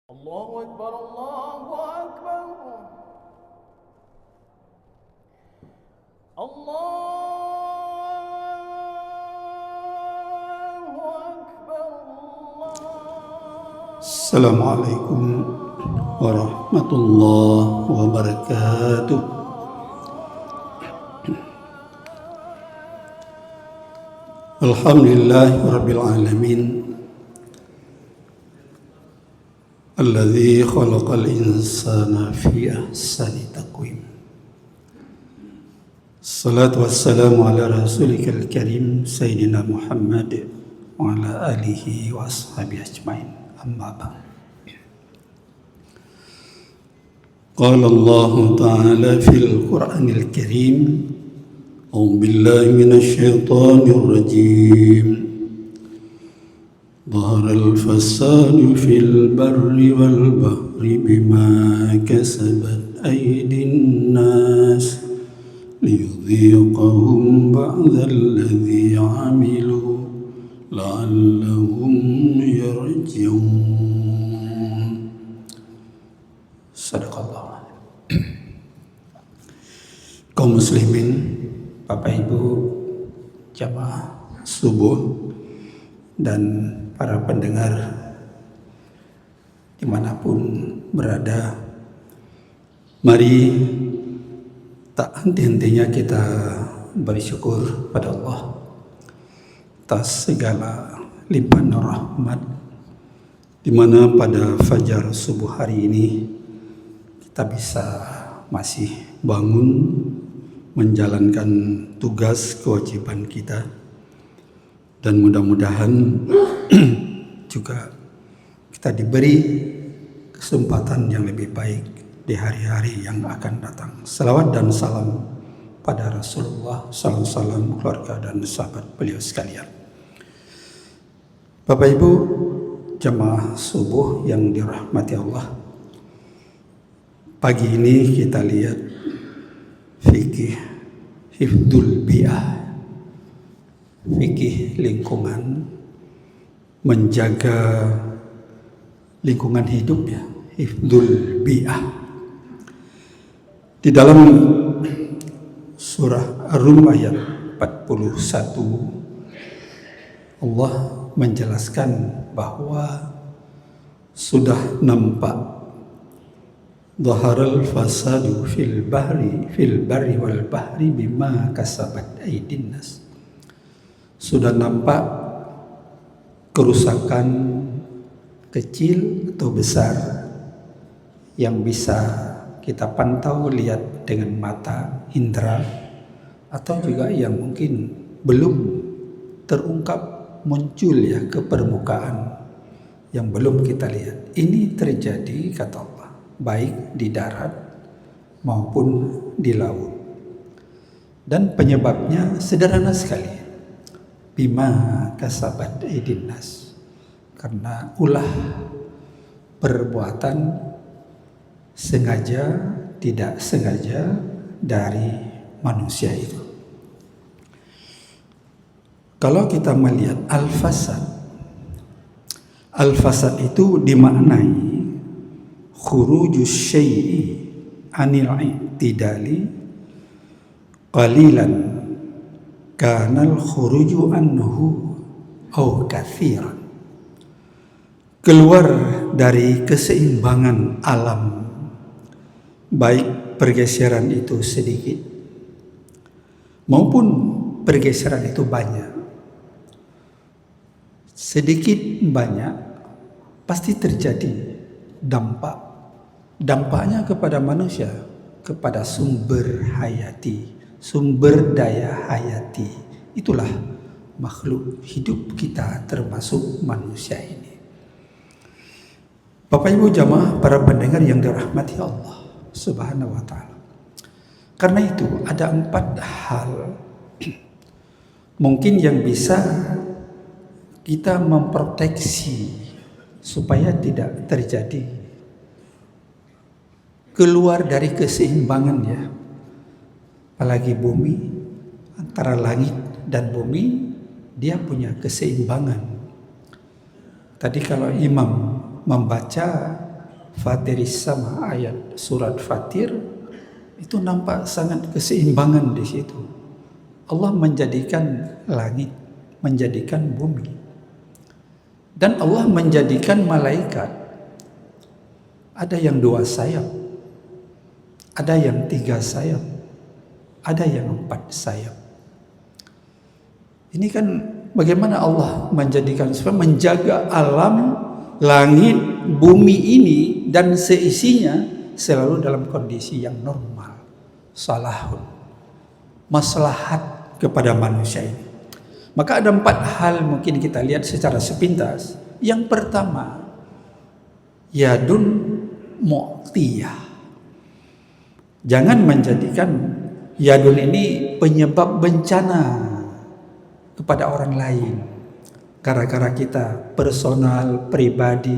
الله أكبر الله أكبر الله أكبر السلام عليكم ورحمة الله وبركاته. الحمد لله رب العالمين الذي خلق الإنسان في أحسن تقويم. الصلاة والسلام على رسولك الكريم سيدنا محمد وعلى آله وأصحابه أجمعين. أما بعد. قال الله تعالى في القرآن الكريم: أعوذ بالله من الشيطان الرجيم. ظهر الفساد في البر والبحر بما كسبت أيدي الناس ليذيقهم بعض الذي عملوا لعلهم يرجعون. Sadaqallah. Kaum muslimin, Bapak Ibu, jamaah subuh dan para pendengar dimanapun berada, mari tak henti-hentinya kita bersyukur pada Allah atas segala limpahan rahmat, di mana pada fajar subuh hari ini kita bisa masih bangun menjalankan tugas kewajiban kita, dan mudah-mudahan juga kita diberi kesempatan yang lebih baik di hari-hari yang akan datang. Salawat dan salam pada Rasulullah, salam keluarga dan sahabat beliau sekalian. Bapak Ibu jamaah subuh yang dirahmati Allah, pagi ini kita lihat fikih hifdzul bi'ah, fikih lingkungan, menjaga lingkungan hidup, ya, hifdzul bi'ah. Di dalam surah Ar-Rum ayat 41, Allah menjelaskan bahwa sudah nampak dhaharal fasadu fil barri wal bahri bima kasabat aydin nas. Sudah nampak kerusakan kecil atau besar yang bisa kita pantau, lihat dengan mata indera, atau juga yang mungkin belum terungkap, muncul ya ke permukaan, yang belum kita lihat. Ini terjadi, kata Allah, baik di darat maupun di laut. Dan penyebabnya sederhana sekali, bima kasabat aydin nas, karena ulah perbuatan sengaja tidak sengaja dari manusia itu. Kalau kita melihat al-fasad itu dimaknai khurujus syai'i anil i'tidali qalilan kanal khuruju anhu au kathiran. Keluar dari keseimbangan alam, baik pergeseran itu sedikit maupun pergeseran itu banyak. Sedikit banyak pasti terjadi dampaknya kepada manusia, kepada sumber hayati, sumber daya hayati. Itulah makhluk hidup kita, termasuk manusia ini. Bapak Ibu jamaah, para pendengar yang dirahmati Allah Subhanahu wa ta'ala. Karena itu ada 4 hal mungkin yang bisa kita memproteksi supaya tidak terjadi keluar dari keseimbangan, ya. Apalagi bumi, antara langit dan bumi, dia punya keseimbangan. Tadi kalau imam membaca Fatiris sama ayat surat Fatir itu nampak sangat keseimbangan di situ. Allah menjadikan langit, menjadikan bumi, dan Allah menjadikan malaikat. Ada yang 2 sayap, ada yang 3 sayap, ada yang 4 sayap. Ini kan bagaimana Allah menjadikan supaya menjaga alam langit, bumi ini dan seisinya selalu dalam kondisi yang normal, salahun, maslahat kepada manusia ini. Maka ada 4 hal mungkin kita lihat secara sepintas. Yang pertama, yadun mu'tiyah. Jangan menjadikan yadun ini penyebab bencana kepada orang lain. Gara-gara kita personal, pribadi,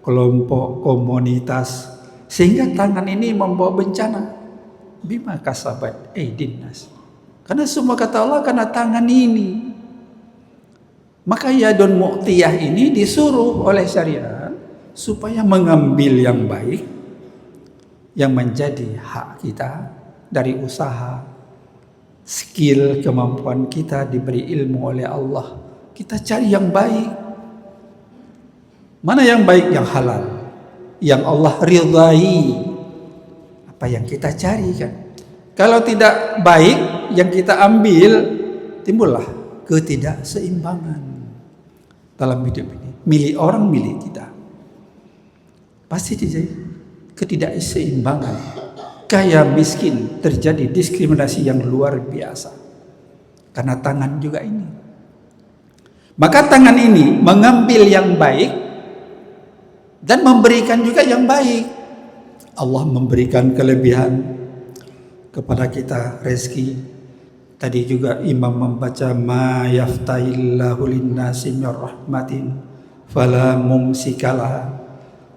kelompok, komunitas, sehingga tangan ini membawa bencana. Bima kasabat aydin nas. Karena semua kata Allah karena tangan ini. Maka yadun mu'tiyah ini disuruh oleh syariat supaya mengambil yang baik, yang menjadi hak kita dari usaha, skill, kemampuan kita, diberi ilmu oleh Allah. Kita cari yang baik. Mana yang baik? Yang halal, yang Allah ridhai. Apa yang kita cari kan? Kalau tidak baik yang kita ambil, timbullah ketidakseimbangan dalam hidup ini. Milik orang, milik kita. Pasti terjadi ketidakseimbangan. Kaya miskin, terjadi diskriminasi yang luar biasa. Karena tangan juga ini. Maka tangan ini mengambil yang baik dan memberikan juga yang baik. Allah memberikan kelebihan kepada kita rezeki. Tadi juga imam membaca ma yaftahillahu linnasi mir rahmatin fala mumsikalah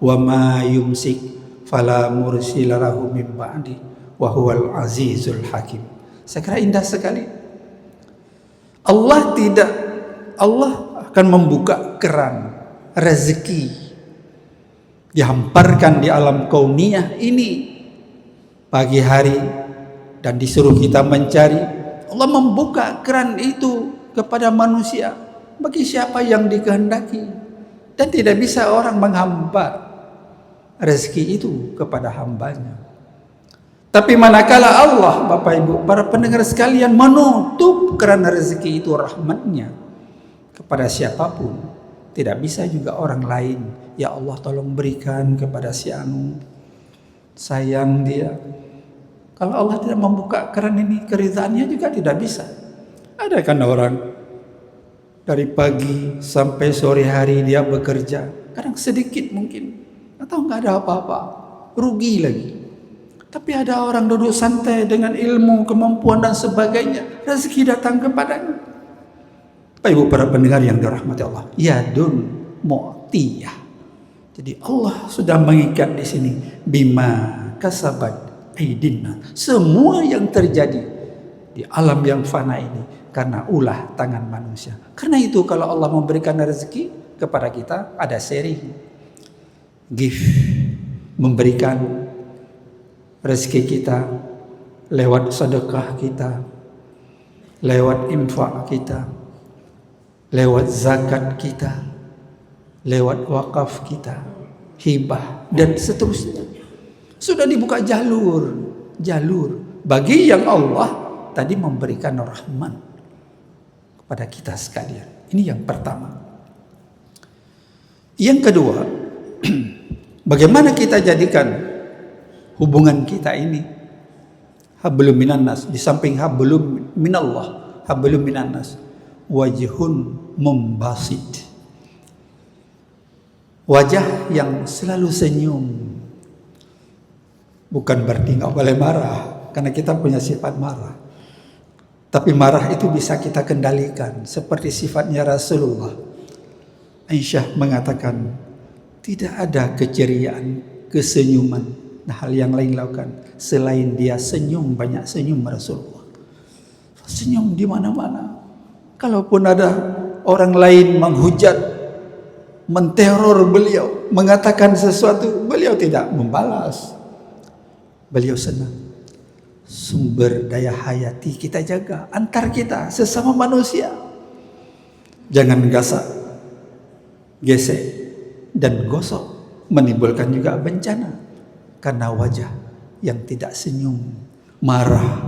wa ma yumsik fala mursilalahu min ba'di wa huwal azizul hakim. Saya kira indah sekali. Allah akan membuka keran rezeki, dihamparkan di alam kauniyah ini pagi hari dan disuruh kita mencari. Allah membuka keran itu kepada manusia bagi siapa yang dikehendaki, dan tidak bisa orang menghambat rezeki itu kepada hambanya. Tapi manakala Allah, Bapak Ibu, para pendengar sekalian, menutup keran rezeki itu rahmatnya kepada siapapun, tidak bisa juga orang lain, ya Allah tolong berikan kepada si anu, sayang dia. Kalau Allah tidak membuka keran ini, keridhaannya juga tidak bisa. Ada kan orang dari pagi sampai sore hari dia bekerja, kadang sedikit mungkin, atau nggak ada apa-apa, rugi lagi. Tapi ada orang duduk santai dengan ilmu, kemampuan dan sebagainya, rezeki datang kepadanya. Bapak Ibu para pendengar yang dirahmati Allah, yadun mu'tiyah. Jadi Allah sudah mengikat di sini bima kasabat aydinna. Semua yang terjadi di alam yang fana ini karena ulah tangan manusia. Karena itu kalau Allah memberikan rezeki kepada kita, ada seri gift, memberikan rezeki kita lewat sedekah kita, lewat infak kita, lewat zakat kita, lewat wakaf kita, hibah dan seterusnya. Sudah dibuka jalur bagi yang Allah tadi memberikan rahmat kepada kita sekalian. Ini yang pertama. Yang kedua, bagaimana kita jadikan hubungan kita ini hablum minan nas, di samping hablum minallah, hablum minan nas, wajhun mumbasid, wajah yang selalu senyum. Bukan berarti nggak boleh marah, karena kita punya sifat marah. Tapi marah itu bisa kita kendalikan, seperti sifatnya Rasulullah. Aisyah mengatakan, tidak ada keceriaan, kesenyuman, hal yang lain lakukan selain dia senyum, banyak senyum Rasulullah. Senyum di mana-mana. Kalaupun ada orang lain menghujat, menteror beliau, mengatakan sesuatu, beliau tidak membalas. Beliau senang. Sumber daya hayati kita jaga antar kita sesama manusia. Jangan gasak, gesek, dan gosok, menimbulkan juga bencana. Karena wajah yang tidak senyum, marah,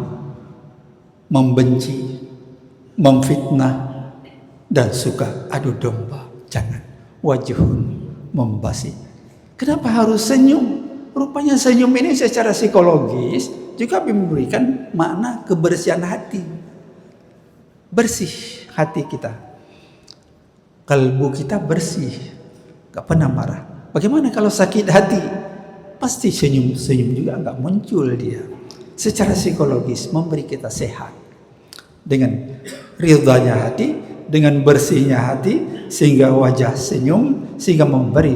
membenci, memfitnah, dan suka adu domba. Jangan. Wajhun membasi. Kenapa harus senyum? Rupanya senyum ini secara psikologis juga memberikan makna kebersihan hati. Bersih hati kita. Kalbu kita bersih. Gak pernah marah. Bagaimana kalau sakit hati? Pasti senyum-senyum juga gak muncul dia. Secara psikologis memberi kita sehat. Dengan ridhanya hati, dengan bersihnya hati, sehingga wajah senyum, sehingga memberi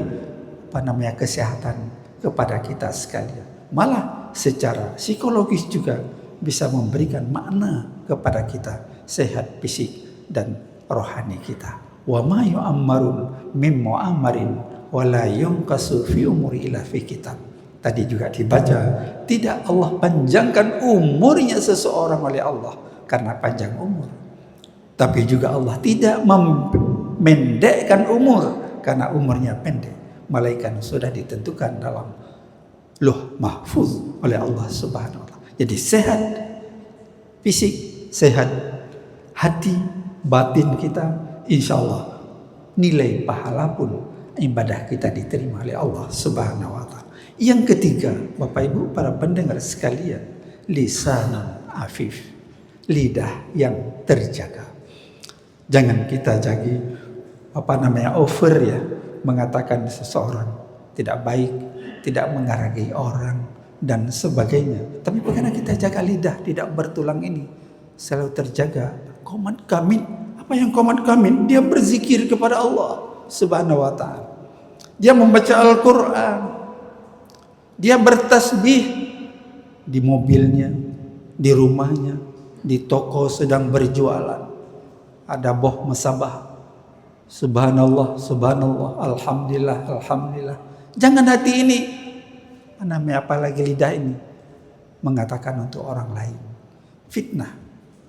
kesehatan kepada kita sekalian. Malah secara psikologis juga bisa memberikan makna kepada kita, sehat fisik dan rohani kita. Wa ma yu'ammarun mim mu'ammarin wa la yunqasu fi umri illa fi kitab. Tadi juga dibaca, tidak Allah panjangkan umurnya seseorang oleh Allah karena panjang umur. Tapi juga Allah tidak memendekkan umur karena umurnya pendek. Malaikat sudah ditentukan dalam Lauh Mahfuz oleh Allah Subhanahu wa taala. Jadi sehat fisik, sehat hati, batin kita, insya Allah nilai pahala pun ibadah kita diterima oleh Allah Subhanahu wa taala. Yang ketiga, Bapak Ibu para pendengar sekalian, lisanun afif, lidah yang terjaga. Jangan kita over ya, mengatakan seseorang tidak baik, tidak menghargai orang dan sebagainya. Tapi bagaimana kita jaga lidah tidak bertulang ini selalu terjaga. Qomat kamin, apa yang qomat kamin? Dia berzikir kepada Allah Subhanahu wa taala. Dia membaca Al-Qur'an. Dia bertasbih di mobilnya, di rumahnya, di toko sedang berjualan. Ada boh mesabah. Subhanallah, subhanallah, alhamdulillah, alhamdulillah. Jangan hati ini, apalagi lidah ini, mengatakan untuk orang lain. Fitnah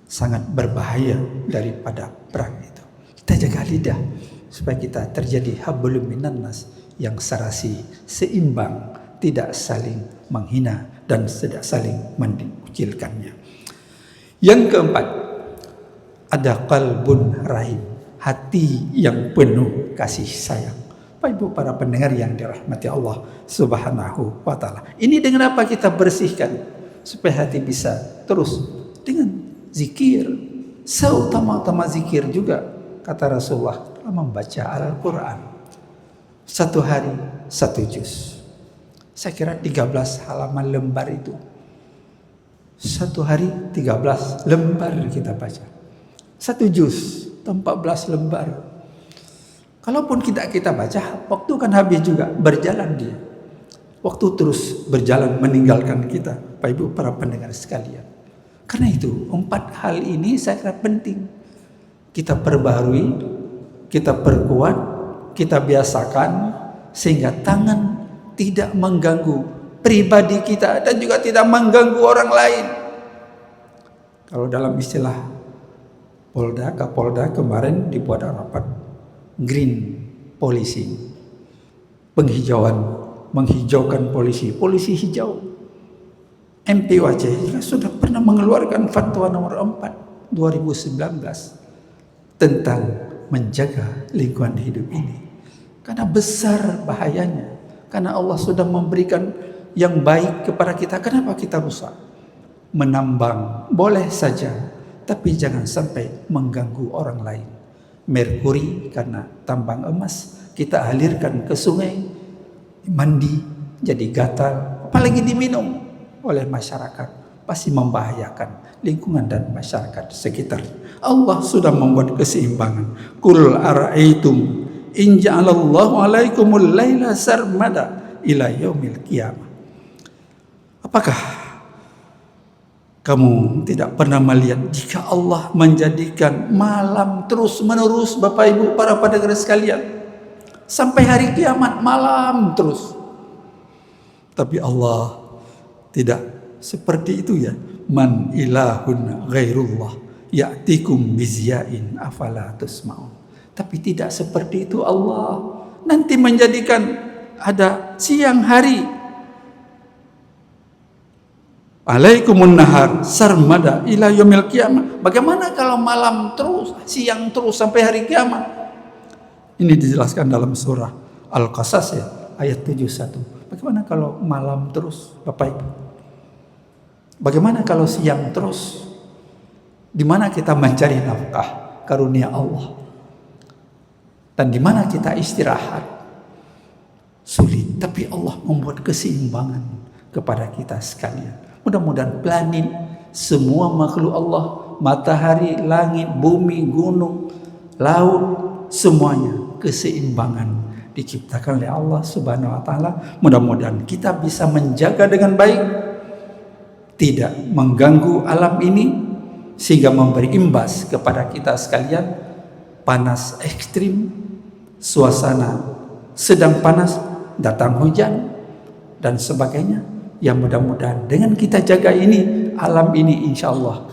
sangat berbahaya daripada perang itu. Kita jaga lidah supaya kita terjadi hablum minan nas yang serasi, seimbang, tidak saling menghina dan tidak saling menkucilkannya. Yang keempat, ada qalbun rahim, hati yang penuh kasih sayang. Bapak Ibu para pendengar yang dirahmati Allah Subhanahu wa taala. Ini dengan apa kita bersihkan supaya hati bisa terus dengan zikir. Seutama-utama zikir juga kata Rasulullah membaca Al-Qur'an. Satu hari satu juz. Saya kira 13 halaman lembar itu. Satu hari 13 lembar kita baca. Satu juz 14 lembar. Kalaupun kita baca, waktu kan habis juga, berjalan dia. Waktu terus berjalan meninggalkan kita, Pak Ibu para pendengar sekalian. Karena itu 4 hal ini saya kira penting. Kita perbaharui, kita perkuat, kita biasakan sehingga tangan tidak mengganggu pribadi kita dan juga tidak mengganggu orang lain. Kalau dalam istilah Polda, Kapolda kemarin dibuat rapat green policing, menghijaukan polisi hijau. MPWC sudah pernah mengeluarkan fatwa nomor 4 2019 tentang menjaga lingkungan hidup ini. Karena besar bahayanya. Karena Allah sudah memberikan yang baik kepada kita. Kenapa kita rusak? Menambang boleh saja, tapi jangan sampai mengganggu orang lain. Merkuri karena tambang emas kita alirkan ke sungai, mandi jadi gatal, apalagi diminum oleh masyarakat, pasti membahayakan lingkungan dan masyarakat sekitar. Allah sudah membuat keseimbangan. Qul ara'aitum in ja'alallahu 'alaikumul laila sarmada ila yaumil qiyamah. Apakah kamu tidak pernah melihat jika Allah menjadikan malam terus menerus, Bapak Ibu para pendengar sekalian, sampai hari kiamat malam terus. Tapi Allah tidak seperti itu ya. Man ilahun ghairullah ya'tikum bizyain afala tusma'un. Tapi tidak seperti itu Allah. Nanti menjadikan ada siang hari. Alaikumun nahar sarmada ila yaumil qiyamah. Bagaimana kalau malam terus, siang terus sampai hari kiamat? Ini dijelaskan dalam surah Al-Qasas ya, ayat 71. Bagaimana kalau malam terus, Bapak Ibu? Bagaimana kalau siang terus? Di mana kita mencari nafkah karunia Allah? Dan di mana kita istirahat? Sulit, tapi Allah membuat keseimbangan kepada kita sekalian. Mudah-mudahan planet, semua makhluk Allah, matahari, langit, bumi, gunung, laut, semuanya keseimbangan diciptakan oleh Allah Subhanahu wa taala. Mudah-mudahan kita bisa menjaga dengan baik, tidak mengganggu alam ini sehingga memberi imbas kepada kita sekalian. Panas ekstrim, suasana sedang panas, datang hujan dan sebagainya. Yang mudah-mudahan dengan kita jaga ini, alam ini insya Allah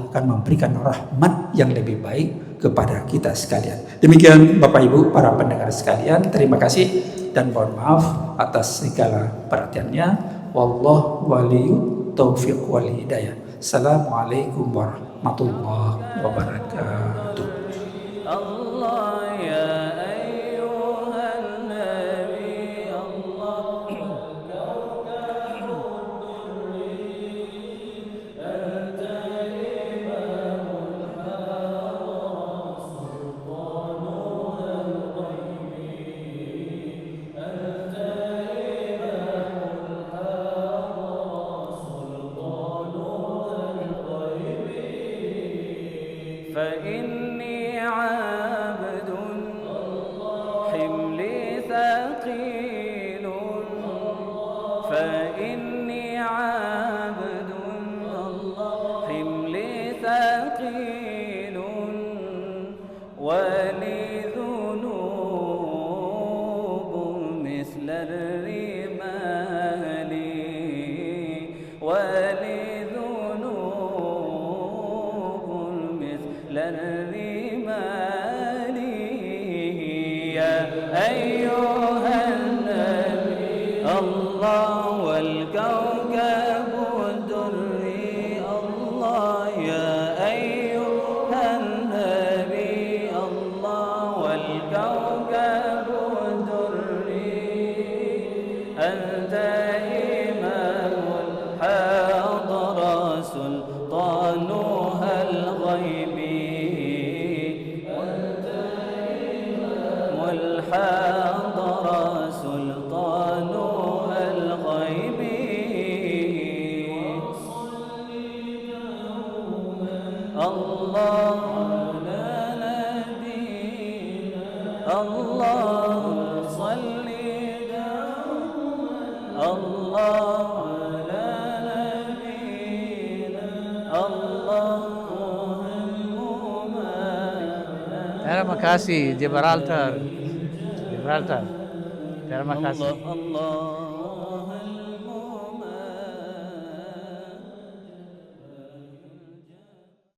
akan memberikan rahmat yang lebih baik kepada kita sekalian. Demikian Bapak Ibu para pendengar sekalian, terima kasih dan mohon maaf atas segala perhatiannya. Wallahu waliyut taufiq wal hidayah. Assalamualaikum warahmatullahi wabarakatuh. Allah ya ayyuhan nabi Allah فإني عبد حملي ثقيل فإني عبد حملي ثقيل ولي ذنوب مثل الرمال ولي للرمال يا أيها النبي الله والكوكب الدري الله يا أيها النبي الله والكوكب الدري أنت إمام الحضرة سلطانها الغيبي والحضر سلطانها الغيبي الله لا نبينا الله صل الله لا نبينا الله Terima kasih Gibraltar. Terima kasih. Allah